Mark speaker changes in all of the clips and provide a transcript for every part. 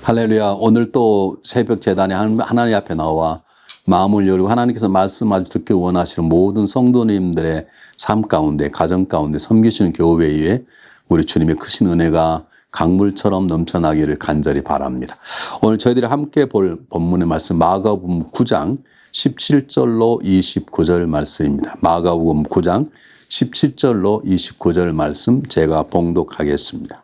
Speaker 1: 할렐루야. 오늘 또 새벽 제단에 하나님 앞에 나와 마음을 열고 하나님께서 말씀을 듣기 원하시는 모든 성도님들의 삶 가운데, 가정 가운데 섬기시는 교회에 우리 주님의 크신 은혜가 강물처럼 넘쳐나기를 간절히 바랍니다. 오늘 저희들이 함께 볼 본문의 말씀 마가복음 9장 17절로 29절 말씀입니다. 마가복음 9장 17절로 29절 말씀 제가 봉독하겠습니다.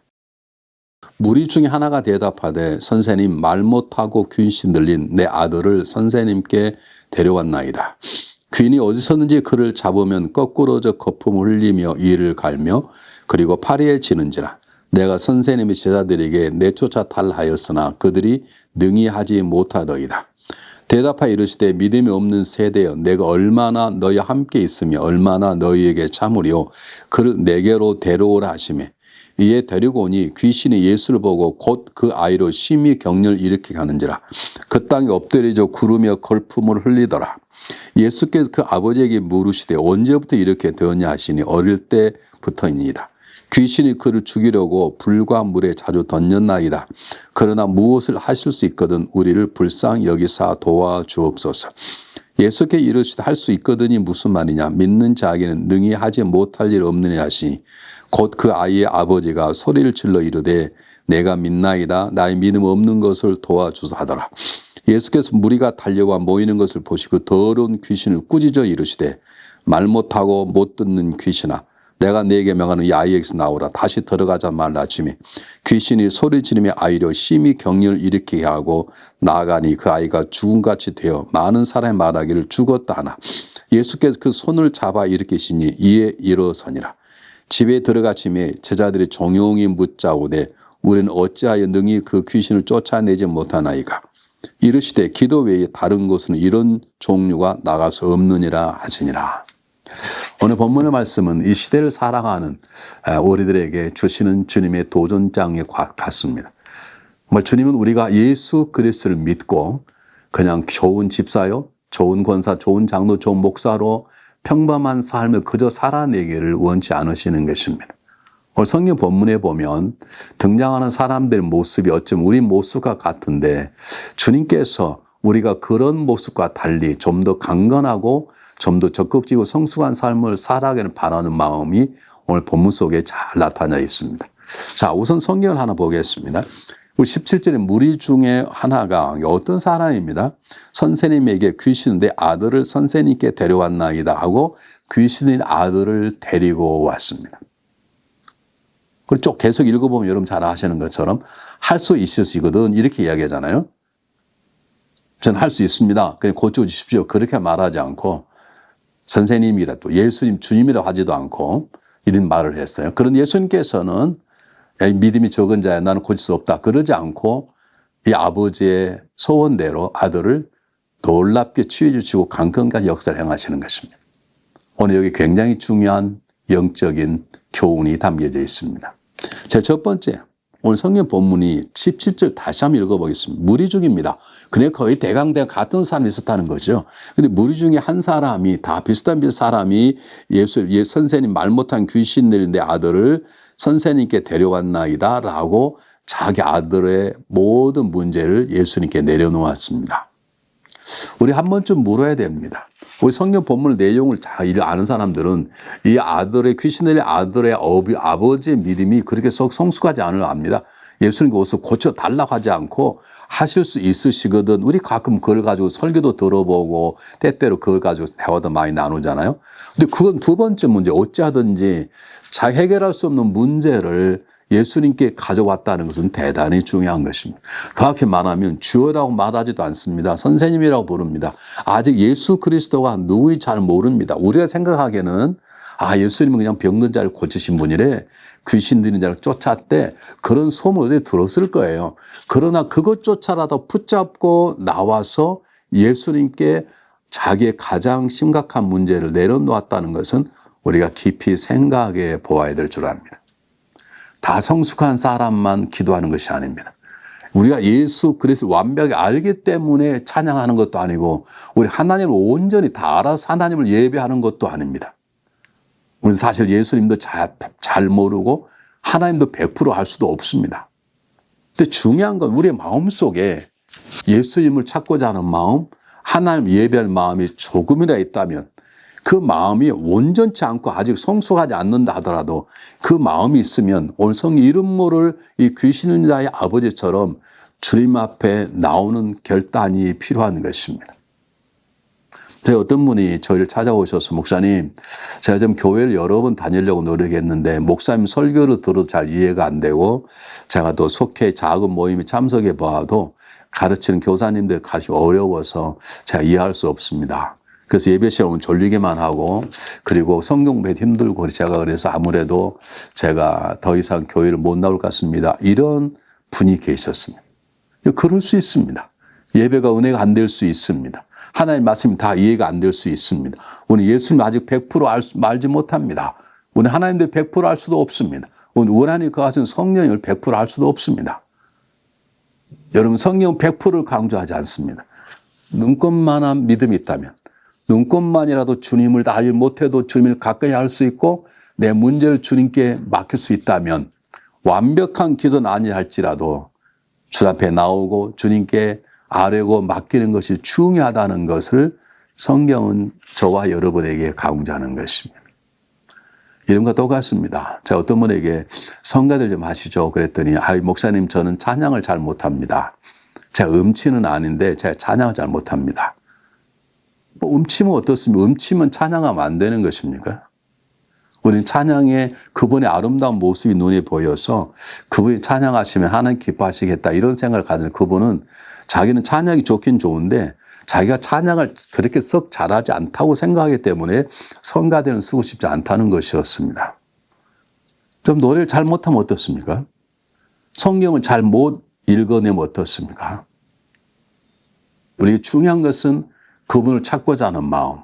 Speaker 1: 무리 중에 하나가 대답하되 선생님, 말 못하고 귀신 들린 내 아들을 선생님께 데려왔나이다. 귀인이 어디서든지 그를 잡으면 거꾸로져 거품을 흘리며 이를 갈며 그리고 파리에 지는지라. 내가 선생님의 제자들에게 내쫓아 달하였으나 그들이 능히 하지 못하더이다. 대답하여 이르시되 믿음이 없는 세대여, 내가 얼마나 너희와 함께 있으며 얼마나 너희에게 참으려 그를 내게로 데려오라 하시매 이에 데리고 오니 귀신이 예수를 보고 곧 그 아이로 심히 격려를 일으키게 하는지라. 그 땅에 엎드려져 구르며 걸품을 흘리더라. 예수께서 그 아버지에게 물으시되 언제부터 이렇게 되었냐 하시니 어릴 때부터입니다. 귀신이 그를 죽이려고 불과 물에 자주 던졌나이다. 그러나 무엇을 하실 수 있거든 우리를 불쌍히 여기사 도와주옵소서. 예수께 이르시되 할 수 있거든이 무슨 말이냐. 믿는 자에게는 능히 하지 못할 일 없느냐 하시니 곧 그 아이의 아버지가 소리를 질러 이르되 내가 믿나이다. 나의 믿음 없는 것을 도와주사 하더라. 예수께서 무리가 달려와 모이는 것을 보시고 더러운 귀신을 꾸짖어 이르시되 말 못하고 못 듣는 귀신아, 내가 네게 명하는 이 아이에게서 나오라. 다시 들어가자 말라 하시매 귀신이 소리 지르며 아이로 심히 격려를 일으키게 하고 나아가니 그 아이가 죽음같이 되어 많은 사람이 말하기를 죽었다 하나 예수께서 그 손을 잡아 일으키시니 이에 일어서니라. 집에 들어가시매 제자들이 종용이 묻자오되 우리는 어찌하여 능히 그 귀신을 쫓아내지 못하나이까. 이르시되 기도 외에 다른 곳은 이런 종류가 나갈 수 없느니라 하시니라. 오늘 본문의 말씀은 이 시대를 살아가는 우리들에게 주시는 주님의 도전장에 같습니다. 주님은 우리가 예수 그리스도를 믿고 그냥 좋은 집사요, 좋은 권사, 좋은 장로, 좋은 목사로 평범한 삶을 그저 살아내기를 원치 않으시는 것입니다. 오늘 성경 본문에 보면 등장하는 사람들의 모습이 어쩌면 우리 모습과 같은데 주님께서 우리가 그런 모습과 달리 좀 더 강건하고 좀 더 적극적이고 성숙한 삶을 살아가기를 바라는 마음이 오늘 본문 속에 잘 나타나 있습니다. 자, 우선 성경을 하나 보겠습니다. 17절에 무리 중에 하나가 어떤 사람입니다. 선생님에게 귀신은 내 아들을 선생님께 데려왔나이다 하고 귀신인 아들을 데리고 왔습니다. 그리고 쭉 계속 읽어보면 여러분 잘 아시는 것처럼 할 수 있으시거든 이렇게 이야기하잖아요. 저는 할 수 있습니다. 그냥 고쳐주십시오. 그렇게 말하지 않고 선생님이라도 예수님, 주님이라고 하지도 않고 이런 말을 했어요. 그런 예수님께서는 믿음이 적은 자야 나는 고칠 수 없다. 그러지 않고 이 아버지의 소원대로 아들을 놀랍게 치유해 주시고 강건한 역사를 행하시는 것입니다. 오늘 여기 굉장히 중요한 영적인 교훈이 담겨져 있습니다. 제 첫 번째, 오늘 성경 본문이 17절 다시 한번 읽어보겠습니다. 무리 중입니다. 그냥 거의 대강대강 같은 사람이 있었다는 거죠. 근데 무리 중에 한 사람이 다 비슷한 사람이 예수 선생님 말 못한 귀신 들린 내 아들을 선생님께 데려왔나이다 라고 자기 아들의 모든 문제를 예수님께 내려놓았습니다. 우리 한 번쯤 물어야 됩니다. 우리 성경 본문 내용을 잘 아는 사람들은 이 아들의 귀신 들린 아들의 아버지의 믿음이 그렇게 썩 성숙하지 않을 압니다. 예수님께서 고쳐달라고 하지 않고 하실 수 있으시거든. 우리 가끔 그걸 가지고 설교도 들어보고 때때로 그걸 가지고 대화도 많이 나누잖아요. 근데 그건 두 번째 문제, 어찌하든지 자기 해결할 수 없는 문제를 예수님께 가져왔다는 것은 대단히 중요한 것입니다. 정확히 말하면 주여라고 말하지도 않습니다. 선생님이라고 부릅니다. 아직 예수 그리스도가 누구인지 잘 모릅니다. 우리가 생각하기에는 예수님은 그냥 병든 자를 고치신 분이래. 귀신 들린 자를 쫓았대. 그런 소문을 들었을 거예요. 그러나 그것조차라도 붙잡고 나와서 예수님께 자기의 가장 심각한 문제를 내려놓았다는 것은 우리가 깊이 생각해 보아야 될 줄 압니다. 다 성숙한 사람만 기도하는 것이 아닙니다. 우리가 예수 그리스도 완벽히 알기 때문에 찬양하는 것도 아니고 우리 하나님을 온전히 다 알아서 하나님을 예배하는 것도 아닙니다. 우리 사실 예수님도 잘 모르고 하나님도 100% 할 수도 없습니다. 근데 중요한 건 우리의 마음속에 예수님을 찾고자 하는 마음, 하나님 예배할 마음이 조금이라 있다면 그 마음이 온전치 않고 아직 성숙하지 않는다 하더라도 그 마음이 있으면 오늘 성령 이름 모를 이 귀신을 자의 아버지처럼 주님 앞에 나오는 결단이 필요한 것입니다. 어떤 분이 저희를 찾아오셔서 목사님, 제가 좀 교회를 여러 번 다니려고 노력했는데 목사님 설교를 들어도 잘 이해가 안 되고 제가 또 속해 작은 모임에 참석해 봐도 가르치는 교사님들 가르치기 어려워서 제가 이해할 수 없습니다. 그래서 예배 시간 오면 졸리게만 하고 그리고 성경 배도 힘들고 제가 그래서 아무래도 제가 더 이상 교회를 못 나올 것 같습니다. 이런 분이 계셨습니다. 그럴 수 있습니다. 예배가 은혜가 안 될 수 있습니다. 하나님 말씀이 다 이해가 안 될 수 있습니다. 오늘 예수님 아직 100% 알지 못합니다. 오늘 하나님도 100% 알 수도 없습니다. 오늘 원하니 그 같은 성령을 100% 알 수도 없습니다. 여러분 성령은 100%를 강조하지 않습니다. 눈꽃만한 믿음이 있다면 눈꽃만이라도 주님을 다 알지 못해도 주님을 가까이 할 수 있고 내 문제를 주님께 맡길 수 있다면 완벽한 기도는 아니할지라도 주 앞에 나오고 주님께 아뢰고 맡기는 것이 중요하다는 것을 성경은 저와 여러분에게 강조하는 것입니다. 이런 거 똑같습니다. 제가 어떤 분에게 성가들 좀 하시죠. 그랬더니 목사님 저는 찬양을 잘 못합니다. 제가 음치는 아닌데 제가 찬양을 잘 못합니다. 음치면 어떻습니까? 음치면 찬양하면 안 되는 것입니까? 우리는 찬양에 그분의 아름다운 모습이 눈에 보여서 그분이 찬양하시면 하나님 기뻐하시겠다 이런 생각을 가진 그분은 자기는 찬양이 좋긴 좋은데 자기가 찬양을 그렇게 썩 잘하지 않다고 생각하기 때문에 성가대는 쓰고 싶지 않다는 것이었습니다. 좀 노래를 잘 못하면 어떻습니까? 성경을 잘 못 읽어내면 어떻습니까? 우리 중요한 것은 그분을 찾고자 하는 마음.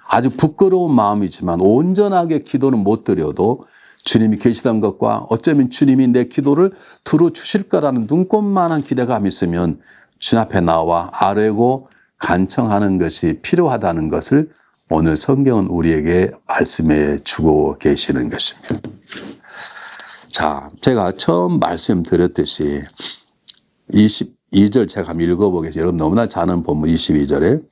Speaker 1: 아주 부끄러운 마음이지만 온전하게 기도는 못 드려도 주님이 계시던 것과 어쩌면 주님이 내 기도를 들어주실 거라는 눈꽃만한 기대감이 있으면 주님 앞에 나와 아뢰고 간청하는 것이 필요하다는 것을 오늘 성경은 우리에게 말씀해 주고 계시는 것입니다. 자, 제가 처음 말씀드렸듯이 22절 제가 한번 읽어보겠습니다. 여러분 너무나 잘 아는 본문 22절에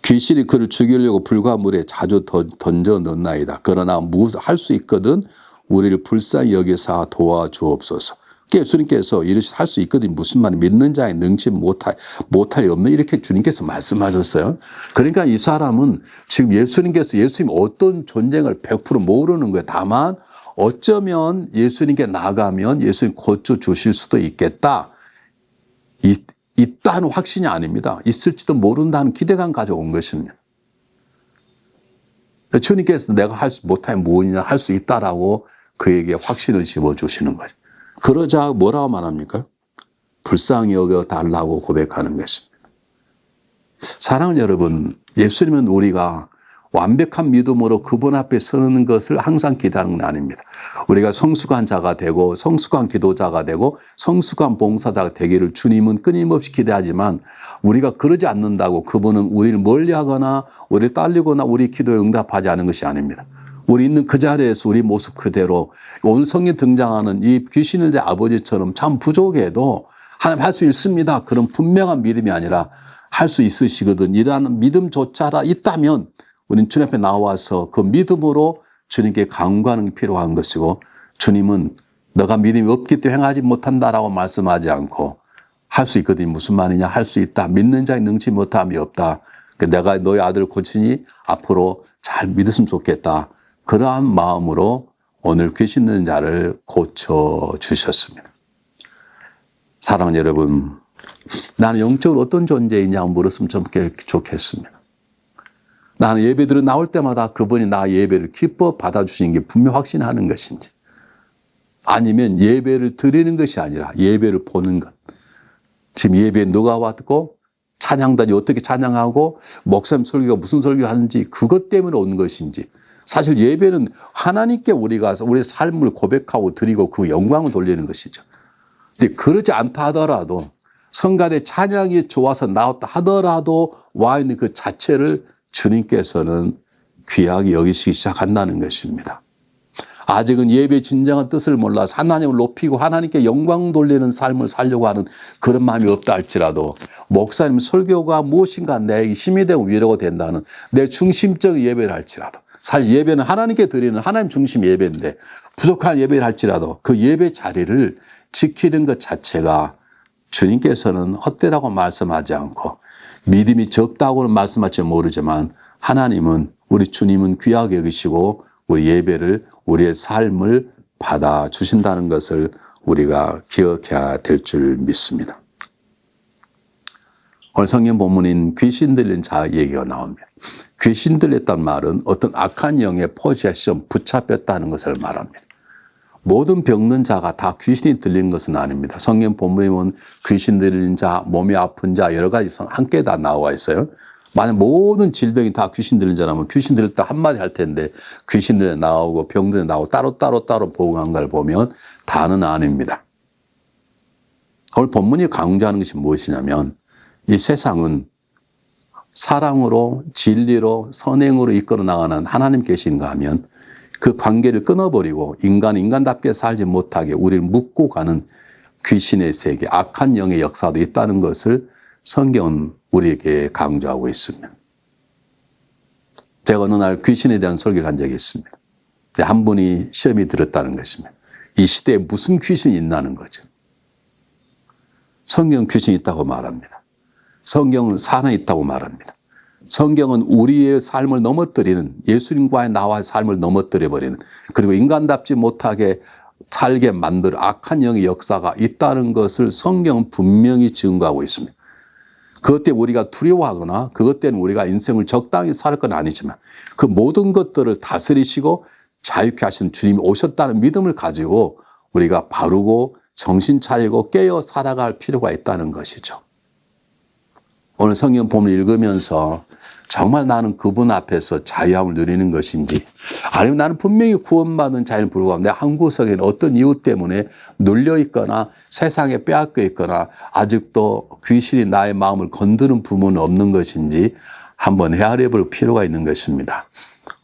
Speaker 1: 귀신이 그를 죽이려고 불과 물에 자주 던져 넣나이다. 그러나 할 수 있거든 우리를 불쌍히 여기사 도와주옵소서. 예수님께서 이르시 할 수 있거든 무슨 말이 믿는 자에 능치 못할 리 없는 이렇게 주님께서 말씀하셨어요. 그러니까 이 사람은 지금 예수님 어떤 존재를 100% 모르는 거예요. 다만 어쩌면 예수님께 나가면 예수님 고쳐주실 수도 있겠다. 있다는 확신이 아닙니다. 있을지도 모른다는 기대감 가져온 것입니다. 주님께서 내가 못하면 뭐냐 할 수 있다라고 그에게 확신을 집어주시는 거죠. 그러자 뭐라고 말합니까? 불쌍히 여겨달라고 고백하는 것입니다. 사랑하는 여러분, 예수님은 우리가 완벽한 믿음으로 그분 앞에 서는 것을 항상 기대하는 건 아닙니다. 우리가 성숙한 자가 되고 성숙한 기도자가 되고 성숙한 봉사자가 되기를 주님은 끊임없이 기대하지만 우리가 그러지 않는다고 그분은 우리를 멀리하거나 우리를 딸리거나 우리 기도에 응답하지 않은 것이 아닙니다. 우리 있는 그 자리에서 우리 모습 그대로 오늘 성경에 등장하는 이 귀신의 아버지처럼 참 부족해도 하나님 할 수 있습니다. 그런 분명한 믿음이 아니라 할 수 있으시거든. 이라는 믿음조차 있다면 우리는 주님 앞에 나와서 그 믿음으로 주님께 간구하는 게 필요한 것이고 주님은 너가 믿음이 없기 때문에 행하지 못한다라고 말씀하지 않고 할 수 있거든. 무슨 말이냐? 할 수 있다. 믿는 자에 능치 못함이 없다. 내가 너희 아들을 고치니 앞으로 잘 믿었으면 좋겠다. 그러한 마음으로 오늘 귀신 있는 자를 고쳐주셨습니다. 사랑하는 여러분, 나는 영적으로 어떤 존재이냐 물었으면 좀 좋겠습니다. 나는 예배들을 나올 때마다 그분이 나 예배를 기뻐 받아주시는 게 분명 확신하는 것인지 아니면 예배를 드리는 것이 아니라 예배를 보는 것. 지금 예배에 누가 왔고 찬양단이 어떻게 찬양하고 목사님 설교가 무슨 설교하는지 그것 때문에 온 것인지 사실 예배는 하나님께 우리가 우리의 삶을 고백하고 드리고 그 영광을 돌리는 것이죠. 근데 그러지 않다 하더라도 성가대 찬양이 좋아서 나왔다 하더라도 와 있는 그 자체를 주님께서는 귀하게 여기시기 시작한다는 것입니다. 아직은 예배의 진정한 뜻을 몰라서 하나님을 높이고 하나님께 영광 돌리는 삶을 살려고 하는 그런 마음이 없다 할지라도 목사님 설교가 무엇인가 내 힘이 되고 위로가 된다는 내 중심적 예배를 할지라도 사실 예배는 하나님께 드리는 하나님 중심 예배인데 부족한 예배를 할지라도 그 예배 자리를 지키는 것 자체가 주님께서는 헛되다고 말씀하지 않고 믿음이 적다고는 말씀하지 모르지만 하나님은 우리 주님은 귀하게 여기시고 우리 예배를 우리의 삶을 받아주신다는 것을 우리가 기억해야 될 줄 믿습니다. 오늘 성경 본문인 귀신 들린 자 얘기가 나옵니다. 귀신 들렸다는 말은 어떤 악한 영의 포지션 붙잡혔다는 것을 말합니다. 모든 병든 자가 다 귀신이 들린 것은 아닙니다. 성경 본문에 보면 귀신 들린 자, 몸이 아픈 자 여러 가지 함께 다 나와 있어요. 만약 모든 질병이 다 귀신 들린 자라면 귀신 들렸다 한마디 할 텐데 귀신 들려 나오고 병들려 나오고 따로 보고한 걸 보면 다는 아닙니다. 오늘 본문이 강조하는 것이 무엇이냐면 이 세상은 사랑으로 진리로 선행으로 이끌어 나가는 하나님 계신가 하면 그 관계를 끊어버리고 인간답게 살지 못하게 우리를 묶고 가는 귀신의 세계, 악한 영의 역사도 있다는 것을 성경은 우리에게 강조하고 있습니다. 제가 어느 날 귀신에 대한 설교를 한 적이 있습니다. 한 분이 시험이 들었다는 것입니다. 이 시대에 무슨 귀신이 있나는 거죠. 성경은 귀신이 있다고 말합니다. 성경은 사람이 있다고 말합니다. 성경은 우리의 삶을 넘어뜨리는 예수님과의 나와의 삶을 넘어뜨려버리는 그리고 인간답지 못하게 살게 만들 악한 영의 역사가 있다는 것을 성경은 분명히 증거하고 있습니다. 그것 때문에 우리가 두려워하거나 그것 때문에 우리가 인생을 적당히 살 건 아니지만 그 모든 것들을 다스리시고 자유케 하신 주님이 오셨다는 믿음을 가지고 우리가 바르고 정신 차리고 깨어 살아갈 필요가 있다는 것이죠. 오늘 성경 본문을 읽으면서 정말 나는 그분 앞에서 자유함을 누리는 것인지 아니면 나는 분명히 구원받은 자에는 불구하고 내 한 구석에 어떤 이유 때문에 눌려 있거나 세상에 빼앗겨 있거나 아직도 귀신이 나의 마음을 건드는 부분은 없는 것인지 한번 헤아려 볼 필요가 있는 것입니다.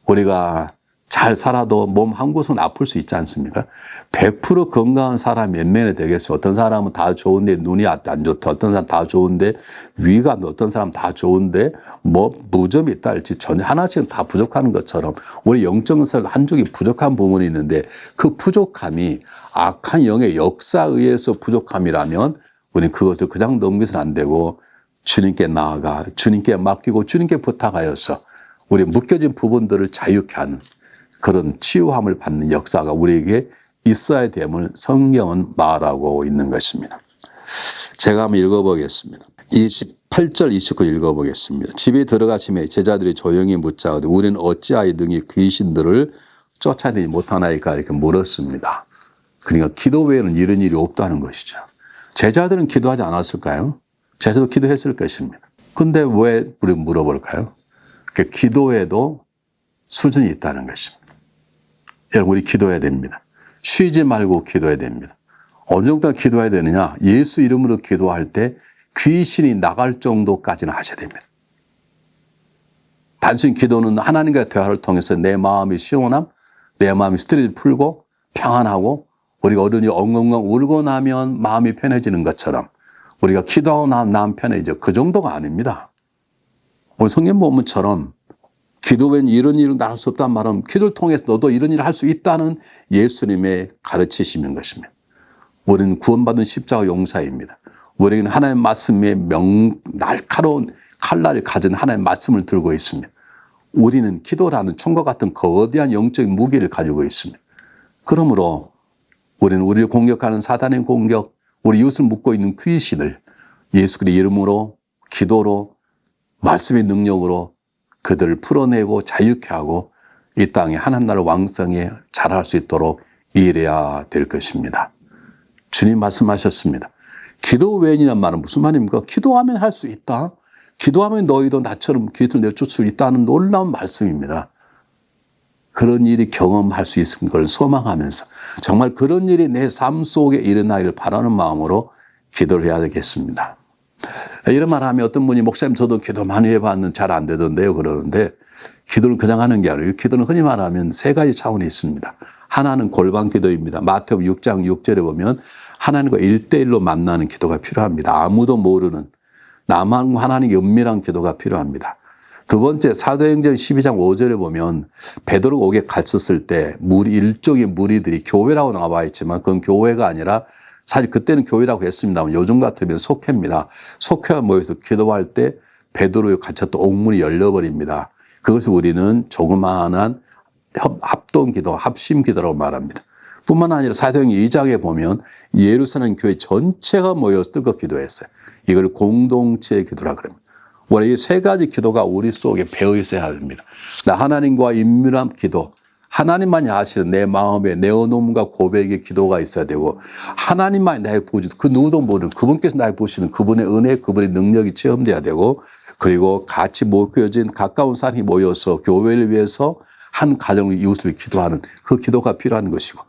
Speaker 1: 우리가 잘 살아도 몸 한 곳은 아플 수 있지 않습니까? 100% 건강한 사람이 몇 명이 되겠어요? 어떤 사람은 다 좋은데 눈이 안 좋다. 어떤 사람 다 좋은데 위가 어떤 사람 다 좋은데 뭐 무점이 있다 할지 전혀 하나씩은 다 부족한 것처럼 우리 영적인 한쪽이 부족한 부분이 있는데 그 부족함이 악한 영의 역사에 의해서 부족함이라면 우리는 그것을 그냥 넘겨서는 안 되고 주님께 나아가 주님께 맡기고 주님께 부탁하여서 우리 묶여진 부분들을 자유케 하는 그런 치유함을 받는 역사가 우리에게 있어야 됨을 성경은 말하고 있는 것입니다. 제가 한번 읽어보겠습니다. 28절 29 읽어보겠습니다. 집에 들어가시매 제자들이 조용히 묻자오되 우리는 어찌하여 능히 귀신들을 쫓아내지 못하나이까 이렇게 물었습니다. 그러니까 기도 외에는 이런 일이 없다는 것이죠. 제자들은 기도하지 않았을까요? 제자도 기도했을 것입니다. 근데 왜 우리 물어볼까요? 기도에도 수준이 있다는 것입니다. 여러분 우리 기도해야 됩니다. 쉬지 말고 기도해야 됩니다. 어느 정도 기도해야 되느냐? 예수 이름으로 기도할 때 귀신이 나갈 정도까지는 하셔야 됩니다. 단순히 기도는 하나님과의 대화를 통해서 내 마음이 시원함, 내 마음이 스트레스 풀고 평안하고 우리가 어른이 엉엉엉 울고 나면 마음이 편해지는 것처럼 우리가 기도하고 나면 편해져. 그 정도가 아닙니다. 오늘 성경 본문처럼 기도 외엔 이런 일을 날 수 없다는 말은 기도를 통해서 너도 이런 일을 할 수 있다는 예수님의 가르치시는 것입니다. 우리는 구원받은 십자가 용사입니다. 우리는 하나님의 말씀에 날카로운 칼날을 가진 하나님의 말씀을 들고 있습니다. 우리는 기도라는 총과 같은 거대한 영적인 무기를 가지고 있습니다. 그러므로 우리는 우리를 공격하는 사단의 공격, 우리 이웃을 묶고 있는 귀신을 예수 그리스도의 이름으로 기도로 말씀의 능력으로 그들을 풀어내고 자유케 하고 이 땅에 하나님 나라를 왕성히 자랄 수 있도록 일해야 될 것입니다. 주님 말씀하셨습니다. 기도 외인이란 말은 무슨 말입니까? 기도하면 할 수 있다. 기도하면 너희도 나처럼 귀신을 내쫓을 수 있다는 놀라운 말씀입니다. 그런 일이 경험할 수 있는 걸 소망하면서 정말 그런 일이 내 삶 속에 일어나기를 바라는 마음으로 기도를 해야 되겠습니다. 이런 말 하면 어떤 분이 목사님 저도 기도 많이 해봤는데 잘 안 되던데요 그러는데 기도를 그냥 하는 게 아니라 기도는 흔히 말하면 세 가지 차원이 있습니다. 하나는 골방 기도입니다. 마태복음 6장 6절에 보면 하나님과 1대1로 만나는 기도가 필요합니다. 아무도 모르는 나만 하나님과 은밀한 기도가 필요합니다. 두 번째, 사도행전 12장 5절에 보면 베드로가 옥에 갇혔을 때 일종의 무리들이 교회라고 나와 있지만 그건 교회가 아니라 사실 그때는 교회라고 했습니다만 요즘 같으면 속회입니다. 속회가 모여서 기도할 때 베드로에 갇혔던 옥문이 열려버립니다. 그것을 우리는 조그마한 합동기도, 합심기도라고 말합니다. 뿐만 아니라 사도행전 2장에 보면 예루살렘 교회 전체가 모여서 뜨겁게 기도했어요. 이걸 공동체의 기도라고 합니다. 원래 이 세 가지 기도가 우리 속에 배어 있어야 합니다. 하나님과 인밀한 기도, 하나님만이 아시는 내 마음에 내어놓음과 고백의 기도가 있어야 되고 하나님만이 나의 보여주는 그 누구도 모르는 그분께서 나의 보시는 그분의 은혜, 그분의 능력이 체험돼야 되고 그리고 같이 모여진 가까운 사람이 모여서 교회를 위해서 한 가정의 이웃을 기도하는 그 기도가 필요한 것이고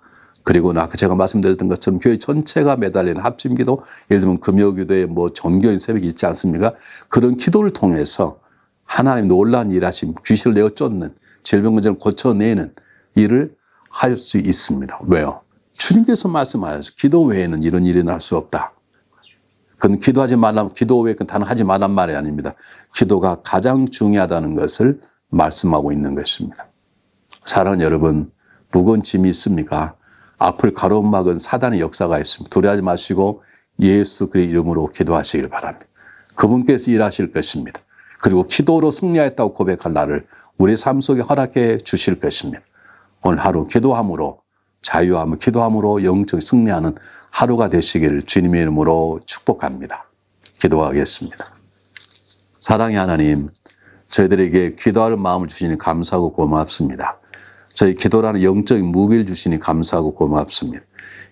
Speaker 1: 그리고 아까 제가 말씀드렸던 것처럼 교회 전체가 매달리는 합심기도, 예를 들면 금요기도에 전교인 새벽이 있지 않습니까? 그런 기도를 통해서 하나님 놀라운 일하심, 귀신을 내어 쫓는, 질병문제를 고쳐내는 일을 할 수 있습니다. 왜요? 주님께서 말씀하셔서 기도 외에는 이런 일이 날 수 없다. 그건 기도하지 말라, 기도 외에 단 하지 말란 말이 아닙니다. 기도가 가장 중요하다는 것을 말씀하고 있는 것입니다. 사랑하는 여러분, 무거운 짐이 있습니까? 앞을 가로막은 사단의 역사가 있습니다. 두려워하지 마시고 예수 그리스도의 이름으로 기도하시길 바랍니다. 그분께서 일하실 것입니다. 그리고 기도로 승리했다고 고백할 날을 우리 삶 속에 허락해 주실 것입니다. 오늘 하루 기도함으로 자유함을 기도함으로 영적 승리하는 하루가 되시기를 주님의 이름으로 축복합니다. 기도하겠습니다. 사랑의 하나님, 저희들에게 기도할 마음을 주시니 감사하고 고맙습니다. 저희 기도라는 영적인 무기를 주시니 감사하고 고맙습니다.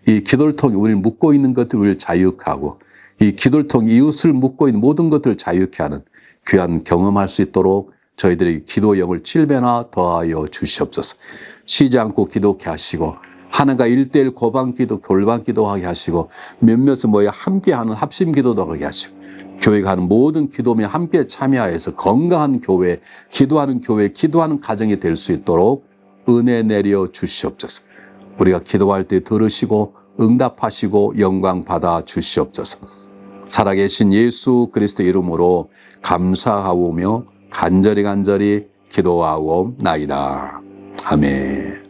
Speaker 1: 이 기도를 통해 우리를 묶고 있는 것들을 자유케 하고 이 기도를 통해 이웃을 묶고 있는 모든 것들을 자유케 하는 귀한 경험할 수 있도록 저희들에게 기도의 영을 7배나 더하여 주시옵소서. 쉬지 않고 기도케 하시고 하나님과 1대1 고방기도, 골방기도 하게 하시고 몇몇을 모여 함께하는 합심기도도 하게 하시고 교회가 하는 모든 기도에 함께 참여해서 건강한 교회, 기도하는 가정이 될 수 있도록 은혜 내려 주시옵소서. 우리가 기도할 때 들으시고 응답하시고 영광 받아 주시옵소서. 살아계신 예수 그리스도 이름으로 감사하오며 간절히 기도하옵나이다. 아멘.